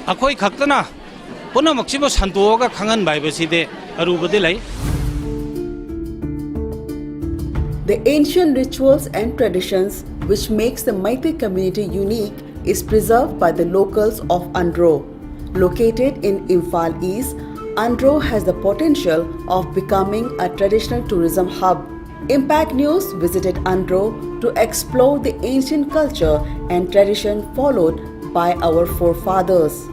Akoi khaktana puna maksibo santuoga khangan baibaside arubade lai. The ancient rituals and traditions which makes the Meitei community unique is preserved by the locals of ANDRO. Located in Imphal East, ANDRO has the potential of becoming a traditional tourism hub. Impact News visited ANDRO to explore the ancient culture and tradition followed by our forefathers.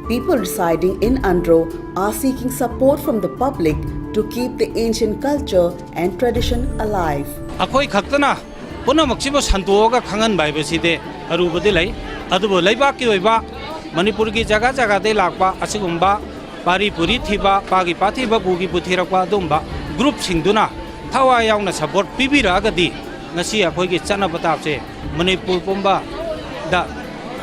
People residing in ANDRO are seeking support from the public to keep the ancient culture and tradition alive. Akoi khaktana puna maksibo santuoga khangan baibaside arubade lai. Adubo laibak ki oiba Manipuri ki jaga jaga de lakpa asigumba pari puri thiba pagi pathi ba bugi puthirakpa dumba group singduna thawa yauna support pibiragadi ngasi akhoi gi chana batapse Manipur pomba da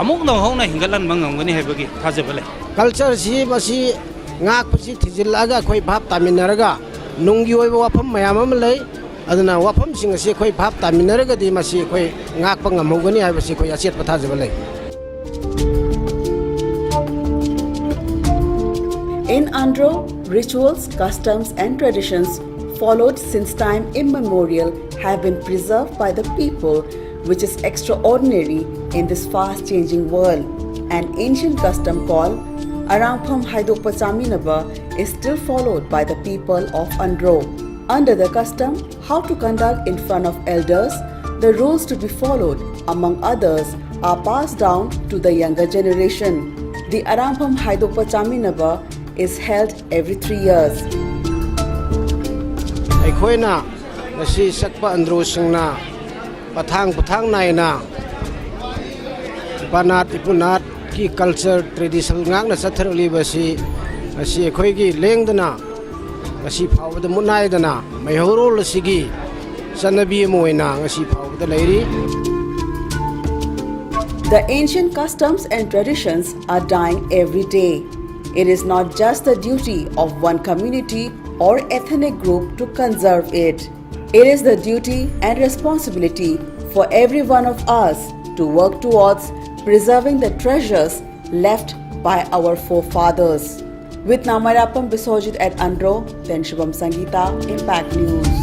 amuk no hona hingalan mangangani hebagi thajaba lai. Culture si basi ngak pasi thijilaga khoi bhap taminaraga nunggi oiba wafam mayam am lai aduna wafam sing si khoi bhap taminaraga di masi khoi ngak pangamogani haibasi khoi aset pathajaba lai. In ANDRO, rituals, customs and traditions followed since time immemorial have been preserved by the people, which is extraordinary in this fast-changing world. An ancient custom called Arampham Haidopachamminaba is still followed by the people of ANDRO. Under the custom, how to conduct in front of elders, the rules to be followed, among others, are passed down to the younger generation. The Arampham Haidopachamminaba is held every 3 years. Aikhoina nasi sakpa ANDRO singna pathang naina banat ipunat ki culture traditional ngakna satharli basi asi akhoi gi lengdana asi phawda munai dana maihorol sigi sanabi moina asi phawda leiri. The ancient customs and traditions are dying every day. It is not just the duty of one community or ethnic group to conserve it. It is the duty and responsibility for every one of us to work towards preserving the treasures left by our forefathers. With Namarapam Bisojit at ANDRO, then Shubham Sangeeta, Impact News.